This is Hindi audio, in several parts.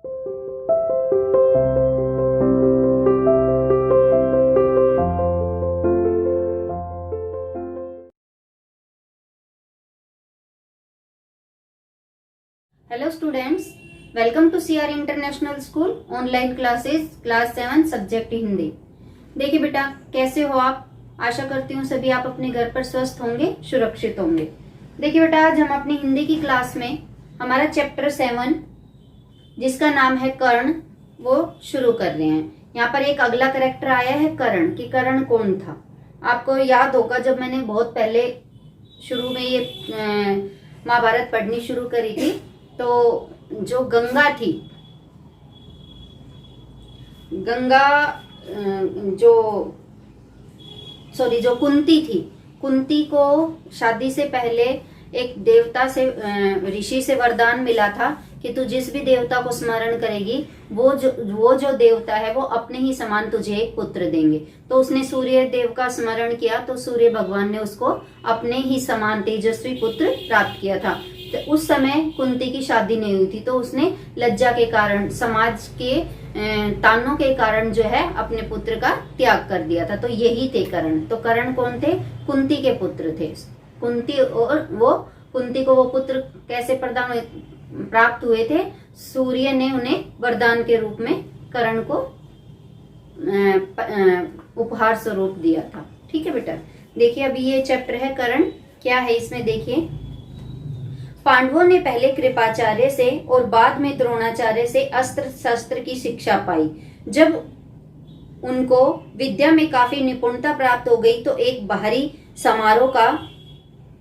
Hello students, welcome to CR international school online classes class 7 subject Hindi. देखिए बेटा, कैसे हो आप? आशा करती हूँ सभी आप अपने घर पर स्वस्थ होंगे, सुरक्षित होंगे। देखिए बेटा, आज हम अपनी हिंदी की क्लास में हमारा चैप्टर 7 जिसका नाम है कर्ण, वो शुरू कर रहे हैं। यहाँ पर एक अगला कैरेक्टर आया है कर्ण, कि कर्ण कौन था। आपको याद होगा जब मैंने बहुत पहले शुरू में ये महाभारत पढ़नी शुरू करी थी, तो जो गंगा थी, जो कुंती थी, कुंती को शादी से पहले एक देवता से, ऋषि से वरदान मिला था कि तू जिस भी देवता को स्मरण करेगी वो जो देवता है वो अपने ही समान तुझे एक पुत्र देंगे। तो उसने सूर्य देव का स्मरण किया, तो सूर्य भगवान ने उसको अपने ही समान तेजस्वी पुत्र प्राप्त किया था। तो उस समय कुंती की शादी नहीं हुई थी, तो उसने लज्जा के कारण, समाज के तानों के कारण जो है अपने पुत्र का त्याग कर दिया था। तो यही थे कर्ण। तो कर्ण कौन थे? कुंती के पुत्र थे। कुंती को वो पुत्र कैसे प्राप्त हुए थे? सूर्य ने उन्हें वरदान के रूप में कर्ण को उपहार स्वरूप दिया था। ठीक है बेटा, देखिए अभी ये चैप्टर है कर्ण। क्या है इसमें देखिए। पांडवों ने पहले कृपाचार्य से और बाद में द्रोणाचार्य से अस्त्र शस्त्र की शिक्षा पाई। जब उनको विद्या में काफी निपुणता प्राप्त हो गई तो एक बाहरी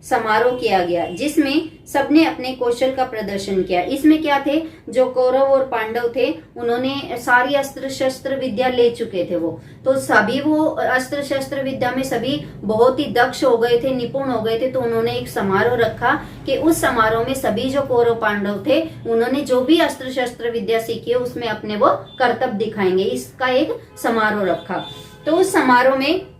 समारोह किया गया, जिसमें सबने अपने कौशल का प्रदर्शन किया। इसमें क्या थे, जो कौरव और पांडव थे उन्होंने सारी अस्त्र शस्त्र विद्या ले चुके थे। तो सभी वो अस्त्र शस्त्र विद्या में सभी बहुत ही दक्ष हो गए थे, निपुण हो गए थे। तो उन्होंने एक समारोह रखा कि उस समारोह में सभी जो कौरव पांडव थे उन्होंने जो भी अस्त्र शस्त्र विद्या सीखी है उसमें अपने वो कर्तव्य दिखाएंगे। इसका एक समारोह रखा। तो उस समारोह में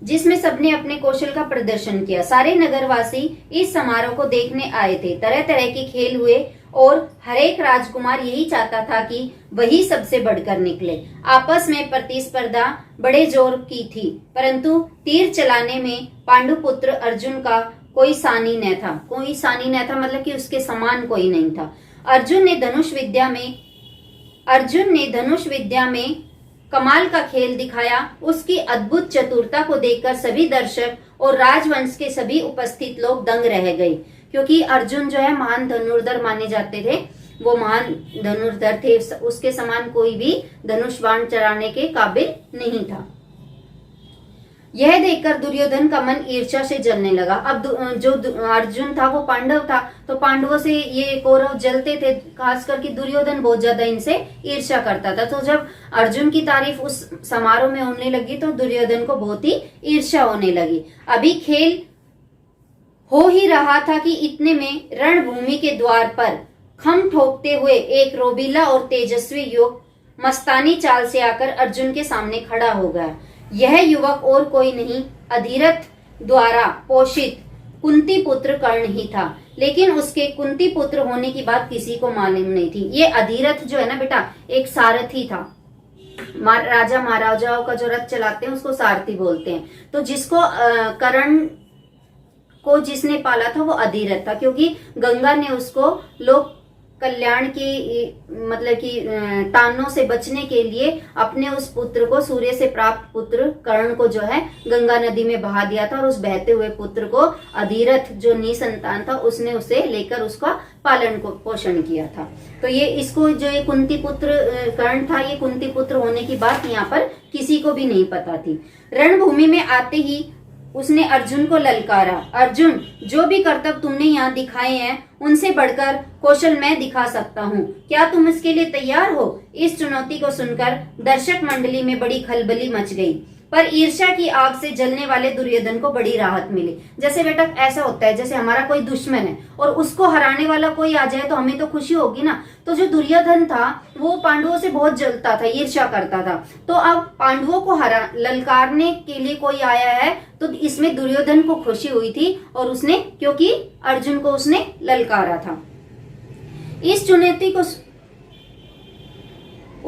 जिसमें सबने अपने कौशल का प्रदर्शन किया, सारे नगरवासी इस समारोह को देखने आए थे। तरह तरह के खेल हुए और हर एक राजकुमार यही चाहता था कि वही सबसे बढ़कर निकले। आपस में प्रतिस्पर्धा बड़े जोर की थी, परंतु तीर चलाने में पांडुपुत्र अर्जुन का कोई सानी न था। कोई सानी न था मतलब कि उसके समान कोई नहीं था। अर्जुन ने धनुष विद्या में कमाल का खेल दिखाया। उसकी अद्भुत चतुरता को देखकर सभी दर्शक और राजवंश के सभी उपस्थित लोग दंग रह गए, क्योंकि अर्जुन जो है महान धनुर्धर माने जाते थे। वो महान धनुर्धर थे, उसके समान कोई भी धनुष बाण चलाने के काबिल नहीं था। यह देखकर दुर्योधन का मन ईर्ष्या से जलने लगा। अब जो अर्जुन था वो पांडव था, तो पांडवों से ये कौरव जलते थे, खास करके दुर्योधन बहुत ज्यादा इनसे ईर्ष्या करता था। तो जब अर्जुन की तारीफ उस समारोह में होने लगी तो दुर्योधन को बहुत ही ईर्ष्या होने लगी। अभी खेल हो ही रहा था कि इतने में रणभूमि के द्वार पर खम ठोकते हुए एक रोबीला और तेजस्वी युवक मस्तानी चाल से आकर अर्जुन के सामने खड़ा हो गया। यह युवक और कोई नहीं, अधिरथ द्वारा पोषित कुंती पुत्र कर्ण ही था। लेकिन उसके कुंती पुत्र होने की बात किसी को मालूम नहीं थी। ये अधिरथ जो है ना बेटा, एक सारथी था। राजा महाराजाओं का जो रथ चलाते हैं उसको सारथी बोलते हैं। तो जिसको कर्ण को जिसने पाला था वो अधिरथ था, क्योंकि गंगा ने उसको लोक कल्याण की मतलब कि तानों से बचने के लिए अपने उस पुत्र को, सूर्य से प्राप्त पुत्र कर्ण को जो है गंगा नदी में बहा दिया था। और उस बहते हुए पुत्र को अधिरथ जो निसंतान था उसने उसे लेकर उसका पालन पोषण किया था। तो ये इसको जो ये कुंती पुत्र कर्ण था, ये कुंती पुत्र होने की बात यहाँ पर किसी को भी नहीं पता थी। रणभूमि में आते ही उसने अर्जुन को ललकारा। अर्जुन, जो भी कर्तव्य तुमने यहाँ दिखाए हैं उनसे बढ़कर कौशल मैं दिखा सकता हूँ, क्या तुम इसके लिए तैयार हो? इस चुनौती को सुनकर दर्शक मंडली में बड़ी खलबली मच गई, पर ईर्ष्या की आग से जलने वाले दुर्योधन को बड़ी राहत मिली। जैसे बेटा ऐसा होता है, जैसे हमारा कोई दुश्मन है और उसको हराने वाला कोई आ जाए तो हमें तो खुशी होगी ना। तो जो दुर्योधन था वो पांडवों से बहुत जलता था, ईर्ष्या करता था। तो अब पांडवों को ललकारने के लिए कोई आया है तो इसमें दुर्योधन को खुशी हुई थी, और उसने, क्योंकि अर्जुन को उसने ललकारा था। इस चुनौती को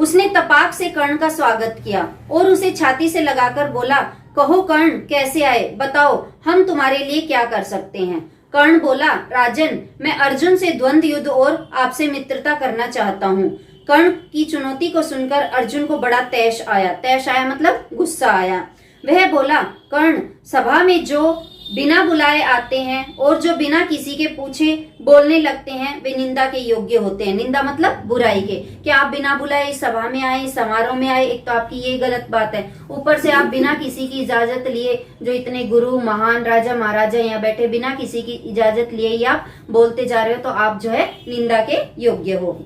उसने तपाक से कर्ण का स्वागत किया और उसे छाती से लगाकर बोला, कहो कर्ण, कैसे आए, बताओ हम तुम्हारे लिए क्या कर सकते हैं। कर्ण बोला, राजन, मैं अर्जुन से द्वंद्व युद्ध और आपसे मित्रता करना चाहता हूँ। कर्ण की चुनौती को सुनकर अर्जुन को बड़ा तैश आया मतलब गुस्सा आया। वह बोला, कर्ण, सभा में जो बिना बुलाए आते हैं और जो बिना किसी के पूछे बोलने लगते हैं वे निंदा के योग्य होते हैं। निंदा मतलब बुराई के। क्या आप बिना बुलाए इस सभा में आए, इस समारोह में आए, एक तो आपकी ये गलत बात है। ऊपर से आप बिना किसी की इजाजत लिए, जो इतने गुरु महान राजा महाराजा यहाँ बैठे, बिना किसी की इजाजत लिए ही आप बोलते जा रहे हो, तो आप जो है निंदा के योग्य हो।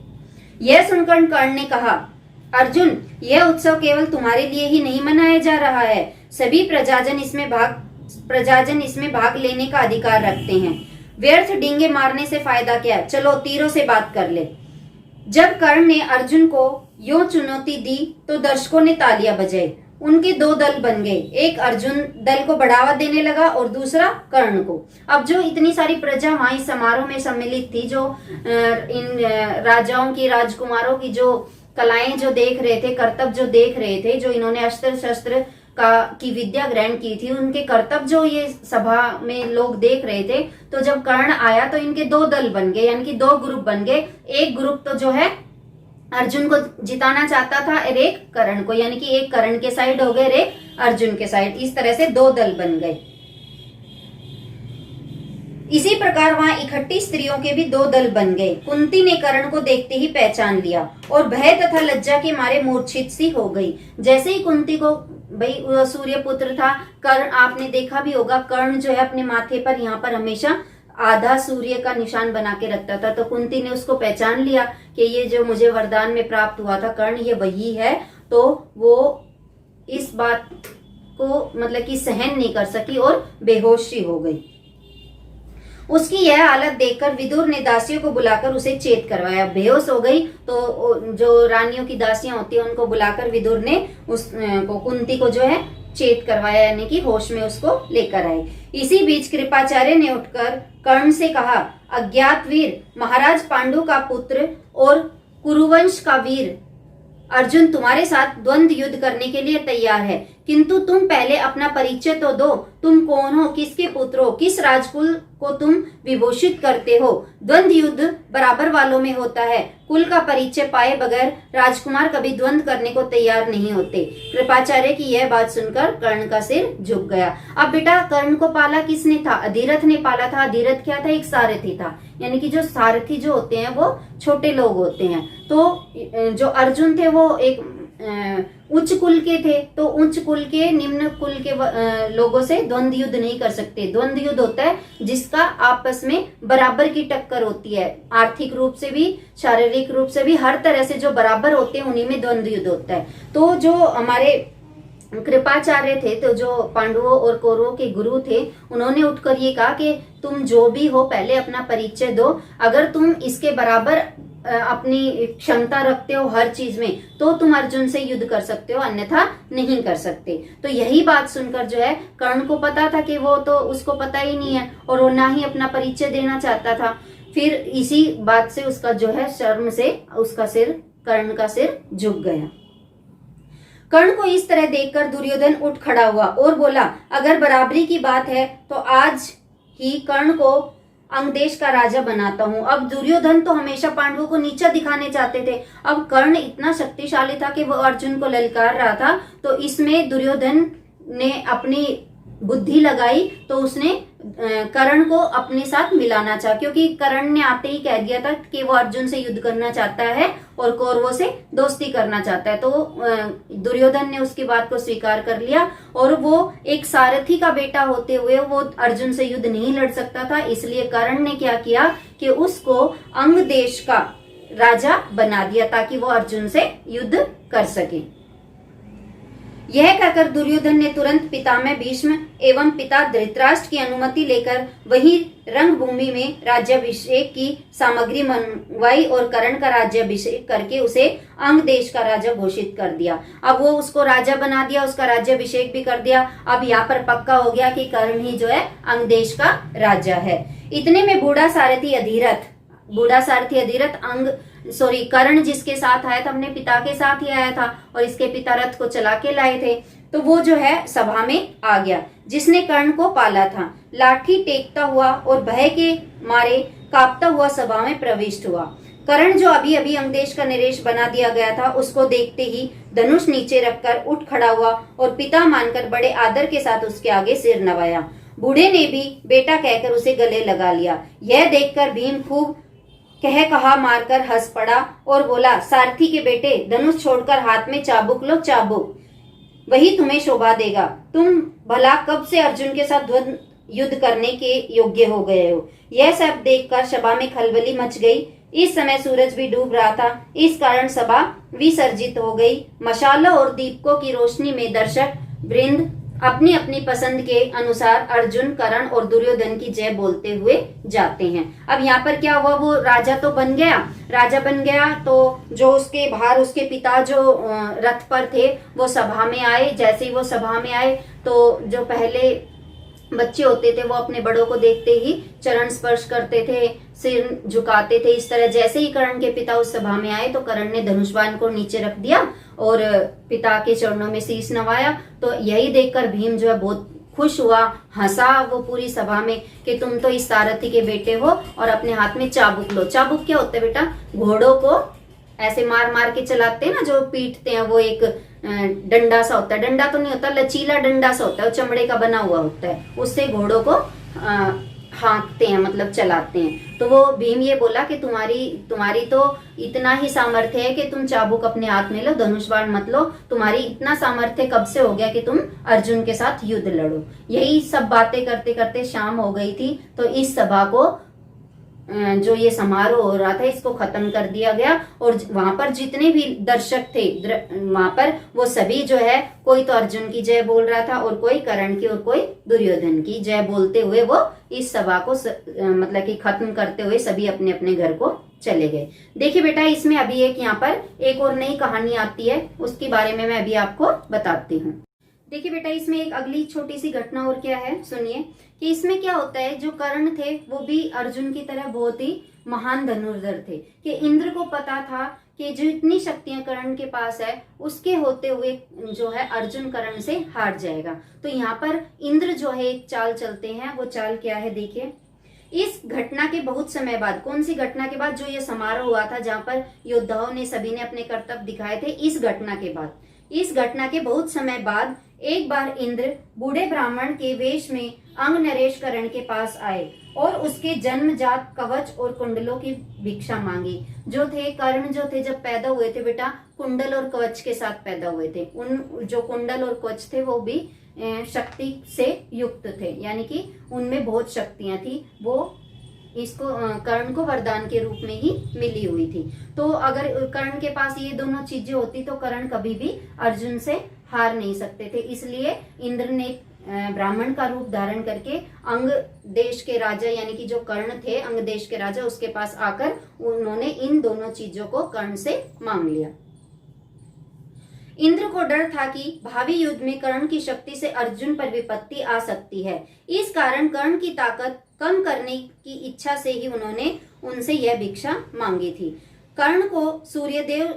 यह सुनकर कर्ण ने कहा, अर्जुन, यह उत्सव केवल तुम्हारे लिए ही नहीं मनाया जा रहा है, सभी प्रजाजन इसमें भाग लेने का अधिकार रखते हैं। व्यर्थ डींगे मारने से फायदा क्या, चलो तीरों से बात कर ले। जब कर्ण ने अर्जुन को यो चुनौती दी तो दर्शकों ने तालियां बजाई। उनके दो दल बन गए, एक अर्जुन दल को बढ़ावा देने लगा और दूसरा कर्ण को। अब जो इतनी सारी प्रजा वहां इस समारोह में सम्मिलित थी, जो इन राजाओं की, राजकुमारों की जो कलाएं जो देख रहे थे, कर्तव्य जो देख रहे थे, जो इन्होंने अस्त्र शस्त्र की विद्या ग्रहण की थी, उनके कर्तव्य जो ये सभा में लोग देख रहे थे, तो जब कर्ण आया तो इनके दो दल बन गए, यानी कि दो ग्रुप बन गए। एक ग्रुप तो जो है अर्जुन को जिताना चाहता था और एक कर्ण को, यानी कि एक कर्ण के साइड हो गए, एक अर्जुन के साइड। इस तरह से दो दल बन गए। इसी प्रकार वहां इकट्ठी स्त्रियों के भी दो दल बन गए। कुंती ने कर्ण को देखते ही पहचान लिया और भय तथा लज्जा के मारे मूर्छित सी हो गई। जैसे ही कुंती को, भाई सूर्य पुत्र था कर्ण, आपने देखा भी होगा, कर्ण जो है अपने माथे पर यहाँ पर हमेशा आधा सूर्य का निशान बना के रखता था। तो कुंती ने उसको पहचान लिया कि ये जो मुझे वरदान में प्राप्त हुआ था कर्ण, ये वही है। तो वो इस बात को मतलब कि सहन नहीं कर सकी और बेहोशी हो गई। उसकी यह हालत देखकर विदुर ने दासियों को बुलाकर उसे चेत करवाया। बेहोश हो गई तो जो रानियों की दासियां होती है उनको बुलाकर विदुर ने उसको, कुंती को जो है चेत करवाया, यानी कि होश में उसको लेकर आए। इसी बीच कृपाचार्य ने उठकर कर्ण से कहा, अज्ञात वीर, महाराज पांडु का पुत्र और कुरुवंश का वीर अर्जुन तुम्हारे साथ द्वंद्व युद्ध करने के लिए तैयार है, किंतु तुम पहले अपना परिचय तो दो। तुम कौन हो, किसके पुत्र हो, किस राजकुल को तुम विभूषित करते हो। द्वंद्व युद्ध बराबर वालों में होता है। कुल का परिचय पाए बगैर राजकुमार कभी द्वंद्व करने को तैयार नहीं होते। कृपाचार्य की यह बात सुनकर कर्ण का सिर झुक गया। अब बेटा, कर्ण को पाला किसने था? अधिरथ ने पाला था। अधिरथ क्या था? एक सारथी था, यानी कि जो सारथी जो होते हैं वो छोटे लोग होते हैं। तो जो अर्जुन थे वो एक उच्च कुल के थे, तो उच्च कुल के निम्न कुल के लोगों से द्वंद्व युद्ध नहीं कर सकते। द्वंद्व युद्ध होता है जिसका आपस में बराबर की टक्कर होती है, आर्थिक रूप से भी, शारीरिक रूप से भी, हर तरह से जो बराबर होते हैं उन्हीं में द्वंद्व युद्ध होता है। तो जो हमारे कृपाचार्य थे, तो जो पांडवों और कौरवों के गुरु थे, उन्होंने उठकर ये कहा कि तुम जो भी हो पहले अपना परिचय दो। अगर तुम इसके बराबर अपनी क्षमता रखते हो हर चीज में तो तुम अर्जुन से युद्ध कर सकते हो, अन्यथा नहीं कर सकते। तो यही बात सुनकर जो है कर्ण को पता था कि वो तो उसको पता ही नहीं है और वो ना ही अपना परिचय देना चाहता था। फिर इसी बात से उसका जो है शर्म से उसका सिर, कर्ण का सिर झुक गया। कर्ण को इस तरह देखकर दुर्योधन उठ खड़ा हुआ और बोला, अगर बराबरी की बात है तो आज ही कर्ण को अंग देश का राजा बनाता हूँ। अब दुर्योधन तो हमेशा पांडवों को नीचा दिखाने चाहते थे, अब कर्ण इतना शक्तिशाली था कि वो अर्जुन को ललकार रहा था। तो इसमें दुर्योधन ने अपनी बुद्धि लगाई, तो उसने कर्ण को अपने साथ मिलाना चाहा, क्योंकि कर्ण ने आते ही कह दिया था कि वो अर्जुन से युद्ध करना चाहता है और कौरवों से दोस्ती करना चाहता है। तो दुर्योधन ने उसकी बात को स्वीकार कर लिया और वो एक सारथी का बेटा होते हुए वो अर्जुन से युद्ध नहीं लड़ सकता था। इसलिए कर्ण ने क्या किया कि उसको अंग देश का राजा बना दिया ताकि वो अर्जुन से युद्ध कर सके। यह कहकर दुर्योधन ने तुरंत पितामह भीष्म एवं पिता धृतराष्ट्र की अनुमति लेकर वही रंगभूमि में राज्याभिषेक की सामग्री मंगवाई और कर्ण का राज्याभिषेक करके उसे अंग देश का राजा घोषित कर दिया। अब वो उसको राजा बना दिया, उसका राज्याभिषेक भी कर दिया। अब यहाँ पर पक्का हो गया कि कर्ण ही जो है अंग देश का राजा है। इतने में बूढ़ा सारथी अधिरथ बूढ़ा सारथी अधिरथ कर्ण जिसके साथ आया था, अपने पिता के साथ ही आया था और इसके पिता रथ को चला के लाए थे, तो वो जो है सभा में आ गया, जिसने कर्ण को पाला था। लाठी टेकता हुआ और भय के मारे कांपता हुआ सभा में प्रविष्ट हुआ। कर्ण जो अभी अभी अंगदेश का नरेश बना दिया गया था, उसको देखते ही धनुष नीचे रखकर उठ खड़ा हुआ और पिता मानकर बड़े आदर के साथ उसके आगे सिर नवाया। बूढ़े ने भी बेटा कहकर उसे गले लगा लिया। यह देखकर भीम खूब कह कहा मारकर हंस पड़ा और बोला, सारथी के बेटे, धनुष छोड़कर हाथ में चाबुक लो, चाबुक वही तुम्हें शोभा देगा। तुम भला कब से अर्जुन के साथ द्वंद्व युद्ध करने के योग्य हो गए हो। यह सब देखकर सभा में खलबली मच गई। इस समय सूरज भी डूब रहा था, इस कारण सभा विसर्जित हो गई। मशालों और दीपकों की रोशनी में दर्शक वृंद अपनी अपनी पसंद के अनुसार अर्जुन, कर्ण और दुर्योधन की जय बोलते हुए जाते हैं। अब यहाँ पर क्या हुआ, वो राजा तो बन गया, राजा बन गया तो जो उसके बाहर उसके पिता जो रथ पर थे वो सभा में आए। जैसे ही वो सभा में आए तो जो पहले बच्चे होते थे वो अपने बड़ों को देखते ही चरण स्पर्श करते थे, सिर झुकाते थे। इस तरह जैसे ही कर्ण के पिता उस सभा में आए तो कर्ण ने धनुष्बाण को नीचे रख दिया और पिता के चरणों में शीश नवाया। तो यही देखकर भीम जो है बहुत खुश हुआ, हंसा वो पूरी सभा में कि तुम तो इस सारथी के बेटे हो और अपने हाथ में चाबुक लो। चाबुक क्या होता है बेटा, घोड़ों को ऐसे मार मार के चलाते हैं ना, जो पीटते हैं, वो एक डंडा सा होता है, डंडा तो नहीं होता, लचीला डंडा सा होता है, वो चमड़े का बना हुआ होता है, उससे घोड़ों को हाँकते हैं, मतलब चलाते हैं। तो वो भीम ये बोला कि तुम्हारी तो इतना ही सामर्थ्य है कि तुम चाबुक अपने हाथ में लो, धनुष बाण मत लो। तुम्हारी इतना सामर्थ्य कब से हो गया कि तुम अर्जुन के साथ युद्ध लड़ो। यही सब बातें करते करते शाम हो गई थी। तो इस सभा को जो ये समारोह हो रहा था इसको खत्म कर दिया गया और वहां पर जितने भी दर्शक थे वहां पर वो सभी जो है, कोई तो अर्जुन की जय बोल रहा था और कोई कर्ण की और कोई दुर्योधन की जय बोलते हुए वो इस सभा को मतलब कि खत्म करते हुए सभी अपने अपने घर को चले गए। देखिए बेटा, इसमें अभी यहाँ पर एक और नई कहानी आती है, उसके बारे में मैं अभी आपको बताती हूँ। देखिए बेटा, इसमें एक अगली छोटी सी घटना और क्या है, सुनिए कि इसमें क्या होता है। जो कर्ण थे वो भी अर्जुन की तरह बहुत ही महान धनुर्धर थे कि इंद्र को पता था कि जो इतनी शक्तियां कर्ण के पास है उसके होते हुए जो है अर्जुन कर्ण से हार जाएगा। तो यहाँ पर इंद्र जो है एक चाल चलते हैं। वो चाल क्या है, देखिए। इस घटना के बहुत समय बाद, कौन सी घटना के बाद, जो ये समारोह हुआ था जहाँ पर योद्धाओं ने सभी ने अपने कर्तव्य दिखाए थे, इस घटना के बाद, इस घटना के बहुत समय बाद एक बार इंद्र बूढ़े ब्राह्मण के वेश में अंग नरेश कर्ण के पास आए और उसके जन्मजात कवच और कुंडलों की भिक्षा मांगी। जो थे कर्ण जो थे जब पैदा हुए थे बेटा, कुंडल और कवच के साथ पैदा हुए थे। उन जो कुंडल और कवच थे वो भी शक्ति से युक्त थे, यानी कि उनमें बहुत शक्तियां थी। वो इसको कर्ण को वरदान के रूप में ही मिली हुई थी। तो अगर कर्ण के पास ये दोनों चीजें होती तो कर्ण कभी भी अर्जुन से हार नहीं सकते थे। इसलिए इंद्र ने ब्राह्मण का रूप धारण करके अंग देश के राजा, यानी कि जो कर्ण थे अंग देश के राजा, उसके पास आकर उन्होंने इन दोनों चीजों को कर्ण से मांग लिया। इंद्र को डर था कि भावी युद्ध में कर्ण की शक्ति से अर्जुन पर विपत्ति आ सकती है। इस कारण कर्ण की ताकत कम करने की इच्छा से ही उन्होंने उनसे यह भिक्षा मांगी थी। कर्ण को सूर्यदेव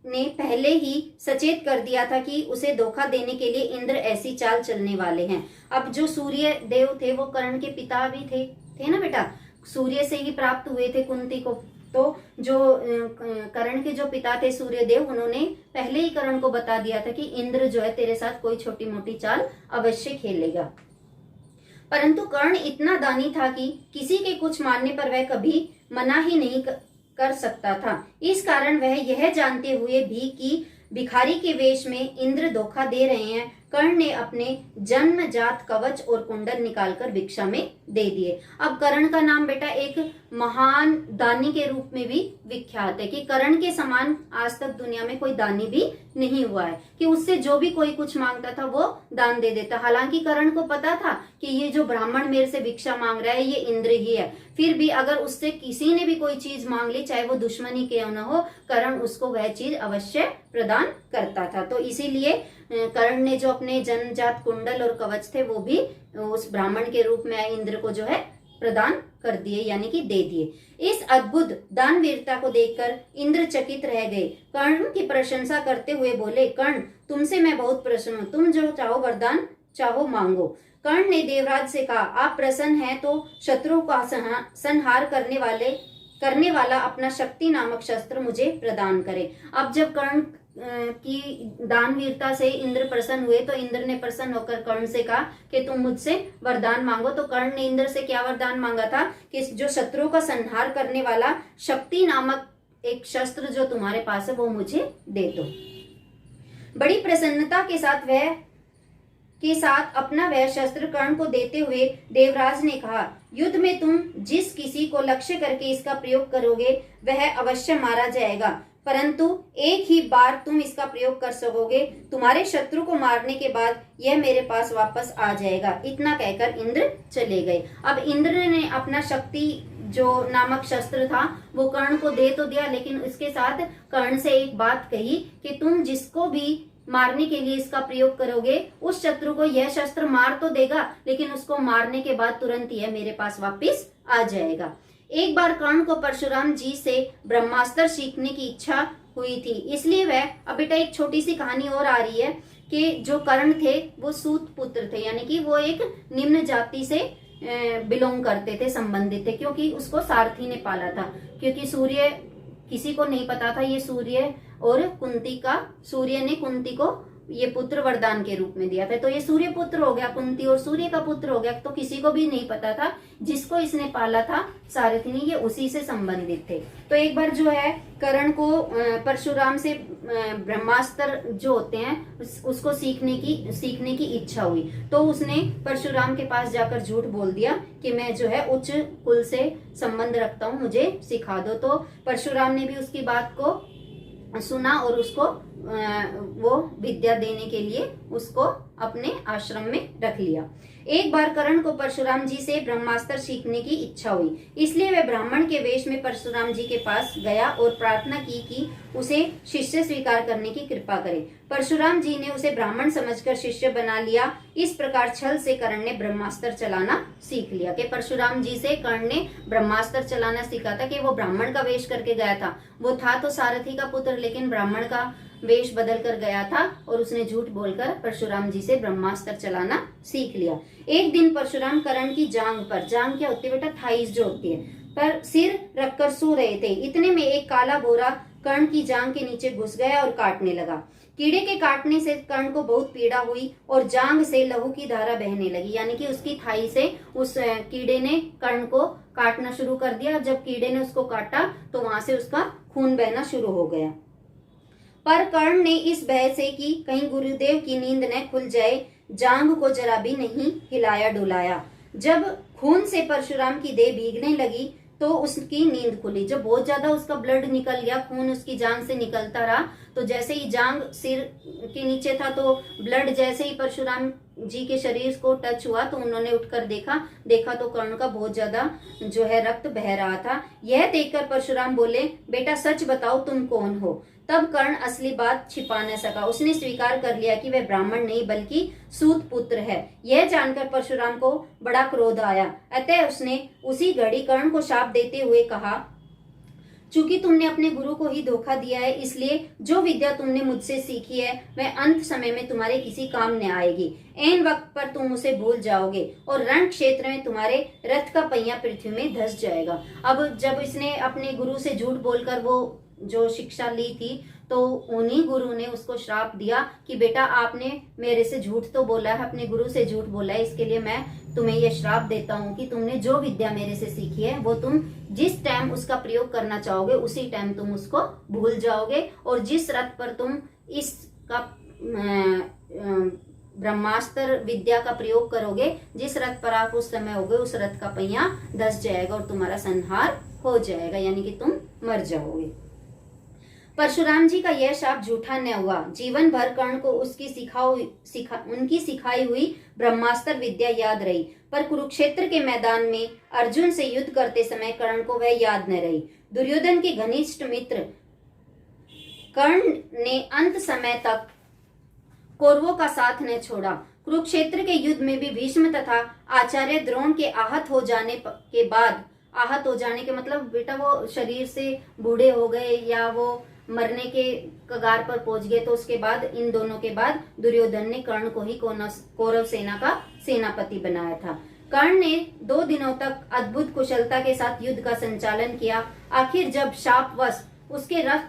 ने पहले ही सचेत कर दिया था कि उसे धोखा देने के लिए इंद्र ऐसी चाल चलने वाले हैं। अब जो सूर्य देव थे वो कर्ण के पिता भी थे ना बेटा, सूर्य से ही प्राप्त हुए थे कुंती को। तो जो कर्ण के जो पिता थे सूर्यदेव, उन्होंने पहले ही कर्ण को बता दिया था कि इंद्र जो है तेरे साथ कोई छोटी मोटी चाल अवश्य खेलेगा। परंतु कर्ण इतना दानी था कि किसी के कुछ मानने पर वह कभी मना ही नहीं कर सकता था। इस कारण वह यह जानते हुए भी कि भिखारी के वेश में इंद्र धोखा दे रहे हैं, कर्ण ने अपने जन्मजात कवच और कुंडल निकालकर भिक्षा में दे दिए। अब कर्ण का नाम बेटा एक महान दानी के रूप में भी विख्यात है कि कर्ण के समान आज तक दुनिया में कोई दानी भी नहीं हुआ है कि उससे जो भी कोई कुछ मांगता था वो दान दे देता। हालांकि कर्ण को पता था कि ये जो ब्राह्मण मेरे से भिक्षा मांग रहा है ये इंद्र ही है, फिर भी अगर उससे किसी ने भी कोई चीज मांग ली, चाहे वो दुश्मनी क्यों न हो, कर्ण उसको वह चीज अवश्य प्रदान करता था। तो इसीलिए कर्ण ने जो अपने जन्मजात कुंडल और कवच थे वो भी उस ब्राह्मण के रूप में इंद्र को जो है प्रदान कर दिए, यानी कि दे दिए। इस अद्भुत दानवीरता को देखकर इंद्र चकित रह गए। कर्ण की प्रशंसा करते हुए बोले, कर्ण, तुमसे मैं बहुत प्रसन्न हूँ, तुम जो चाहो वरदान चाहो मांगो। कर्ण ने देवराज से कहा, आप प्रसन्न हैं तो शत्रु का संहार करने वाला अपना शक्ति नामक शस्त्र मुझे प्रदान करे। अब जब कर्ण की दानवीरता से इंद्र प्रसन्न हुए तो इंद्र ने प्रसन्न होकर कर्ण से कहा कि तुम मुझसे वरदान मांगो। तो कर्ण ने इंद्र से क्या वरदान मांगा था कि जो शत्रु का संहार करने वाला शक्ति नामक एक शस्त्र जो तुम्हारे पास है वो मुझे दे दो। बड़ी प्रसन्नता के साथ अपना वह शस्त्र कर्ण को देते हुए देवराज ने कहा, युद्ध में तुम जिस किसी को लक्ष्य करके इसका प्रयोग करोगे वह अवश्य मारा जाएगा, परंतु एक ही बार तुम इसका प्रयोग कर सकोगे। तुम्हारे शत्रु को मारने के बाद यह मेरे पास वापस आ जाएगा। इतना कहकर इंद्र चले गए। अब इंद्र ने अपना शक्ति जो नामक शस्त्र था वो कर्ण को दे तो दिया, लेकिन उसके साथ कर्ण से एक बात कही कि तुम जिसको भी मारने के लिए इसका प्रयोग करोगे उस शत्रु को यह शस्त्र मार तो देगा, लेकिन उसको मारने के बाद तुरंत यह मेरे पास वापस आ जाएगा। एक बार कर्ण को परशुराम जी से ब्रह्मास्त्र सीखने की इच्छा हुई थी, इसलिए वह, अब बेटा एक छोटी सी कहानी और आ रही है कि जो कर्ण थे वो सूत पुत्र थे, यानी कि वो एक निम्न जाति से बिलोंग करते थे, संबंधित थे, क्योंकि उसको सारथी ने पाला था। क्योंकि सूर्य, किसी को नहीं पता था ये सूर्य और कुंती का, सूर्य ने कुंती को ये पुत्र वरदान के रूप में दिया था, तो ये सूर्य पुत्र हो गया, कुंती और सूर्य का पुत्र हो गया। तो किसी को भी नहीं पता था, जिसको इसने पाला था सारथी ने, ये उसी से संबंधित थे। तो एक बार जो है कर्ण को परशुराम से ब्रह्मास्त्र जो होते हैं उसको सीखने की इच्छा हुई, तो उसने परशुराम के पास जाकर झूठ बोल दिया कि मैं जो है उच्च कुल से संबंध रखता हूँ, मुझे सिखा दो। तो परशुराम ने भी उसकी बात को सुना और उसको वो विद्या देने के लिए उसको अपने आश्रम में रख लिया। एक बार कर्ण को परशुराम जी से ब्रह्मास्त्र सीखने की इच्छा हुई, इसलिए वह ब्राह्मण के वेश में परशुराम जी के पास गया और प्रार्थना की कि उसे शिष्य स्वीकार करने की कृपा करे। परशुराम जी ने उसे ब्राह्मण समझकर शिष्य बना लिया। इस प्रकार छल से कर्ण ने ब्रह्मास्त्र चलाना सीख लिया। कि परशुराम जी से कर्ण ने ब्रह्मास्त्र चलाना सीखा था कि वो ब्राह्मण का वेश करके गया था, वो था तो सारथी का पुत्र लेकिन ब्राह्मण का वेश बदल कर गया था और उसने झूठ बोलकर परशुराम जी से ब्रह्मास्त्र चलाना सीख लिया। एक दिन परशुराम कर्ण की जांग क्या होती है बेटा, थाइस जो होती है, पर सिर रखकर सो रहे थे। इतने में एक काला बोरा कर्ण की जांग के नीचे घुस गया और काटने लगा। कीड़े के काटने से कर्ण को बहुत पीड़ा हुई और जांग से लहू की धारा बहने लगी, यानी कि उसकी थाई से उस कीड़े ने कर्ण को काटना शुरू कर दिया। जब कीड़े ने उसको काटा तो वहां से उसका खून बहना शुरू हो गया। पर कर्ण ने इस भय से कि कहीं गुरुदेव की नींद न खुल जाए, जांग को जरा भी नहीं हिलाया डुलाया। जब खून से परशुराम की देह भीगने लगी तो उसकी नींद खुली। जब बहुत ज्यादा उसका ब्लड निकल गया, खून उसकी जांग से निकलता रहा, तो जैसे ही जांग सिर के नीचे था तो ब्लड जैसे ही परशुराम जी के शरीर को टच हुआ तो उन्होंने उठकर देखा तो कर्ण का बहुत ज्यादा जो है रक्त बह रहा था। यह देखकर परशुराम बोले, बेटा सच बताओ तुम कौन हो। तब कर्ण असली बात छिपा न सका, उसने स्वीकार कर लिया कि वह ब्राह्मण नहीं बल्कि सूत पुत्र है। यह जानकर परशुराम को बड़ा क्रोध आया, अतः उसने उसी घड़ी कर्ण को शाप देते हुए कहा, चूंकि तुमने अपने गुरु को ही धोखा दिया है, इसलिए जो विद्या तुमने मुझसे सीखी है वह अंत समय में तुम्हारे किसी काम न आएगी। ऐन वक्त पर तुम उसे भूल जाओगे और रण क्षेत्र में तुम्हारे रथ का पहिया पृथ्वी में धंस जाएगा। अब जब इसने अपने गुरु से झूठ बोलकर वो जो शिक्षा ली थी तो उन्हीं गुरु ने उसको श्राप दिया कि बेटा आपने मेरे से झूठ तो बोला है, अपने गुरु से झूठ बोला है, इसके लिए मैं तुम्हें यह श्राप देता हूँ कि तुमने जो विद्या मेरे से सीखी है वो तुम जिस टाइम उसका प्रयोग करना चाहोगे उसी टाइम तुम उसको भूल जाओगे, और जिस रथ पर तुम इसका ब्रह्मास्त्र विद्या का प्रयोग करोगे, जिस रथ पर आप उस समय होगे उस रथ का पहिया धंस जाएगा और तुम्हारा संहार हो जाएगा, यानी कि तुम मर जाओगे। परशुराम जी का यह शाप झूठा न हुआ। जीवन भर कर्ण को उनकी सिखाई हुई ब्रह्मास्त्र विद्या याद रही, पर कुरुक्षेत्र के मैदान में अर्जुन से युद्ध करते समय कर्ण को वह याद न रही। दुर्योधन के घनिष्ठ मित्र कर्ण ने अंत समय तक कौरवों का साथ न छोड़ा। कुरुक्षेत्र के युद्ध में भी भीष्म तथा आचार्य द्रोण के आहत हो जाने के मतलब बेटा वो शरीर से बूढ़े हो गए या वो मरने के कगार पर पहुंच गए, तो उसके बाद इन दोनों के बाद दुर्योधन ने कर्ण को ही कौरव सेना का सेनापति बनाया था। कर्ण ने 2 दिनों तक अद्भुत कुशलता के साथ युद्ध का संचालन किया। आखिर जब शापवश उसके रथ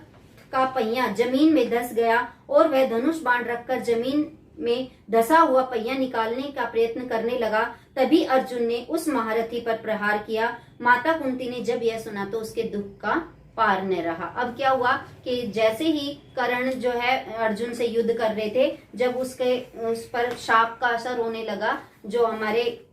का पहिया जमीन में धंस गया और वह धनुष बाण रखकर जमीन में धसा हुआ पहिया निकालने का प्रयत्न करने लगा, तभी अर्जुन ने उस महारथी पर प्रहार किया। माता कुंती ने जब यह सुना तो उसके दुख का पार न रहा। अब क्या हुआ कि जैसे ही कर्ण जो है अर्जुन से युद्ध कर रहे थे, जब उस पर शाप का असर होने लगा, जो हमारे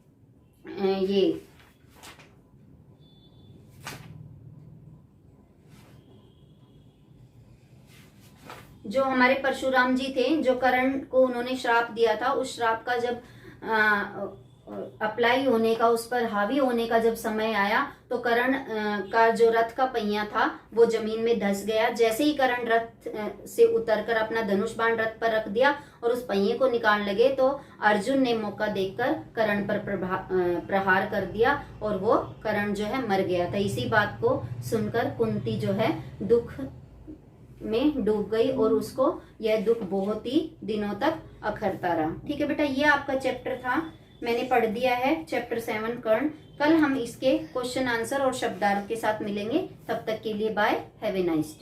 परशुराम जी थे, जो कर्ण को उन्होंने श्राप दिया था, उस श्राप का जब अप्लाई होने का, उस पर हावी होने का जब समय आया, तो कर्ण का जो रथ का पहिया था वो जमीन में धंस गया। जैसे ही कर्ण रथ से उतरकर अपना धनुष बाण रथ पर रख दिया और उस पहिए को निकाल लगे, तो अर्जुन ने मौका देखकर कर्ण पर प्रहार कर दिया और वो कर्ण जो है मर गया था। इसी बात को सुनकर कुंती जो है दुख में डूब गई और उसको यह दुख बहुत ही दिनों तक अखरता रहा। ठीक है बेटा, ये आपका चैप्टर था, मैंने पढ़ दिया है चैप्टर 7 कर्ण। कल हम इसके क्वेश्चन आंसर और शब्दार्थ के साथ मिलेंगे। तब तक के लिए bye, have a nice day.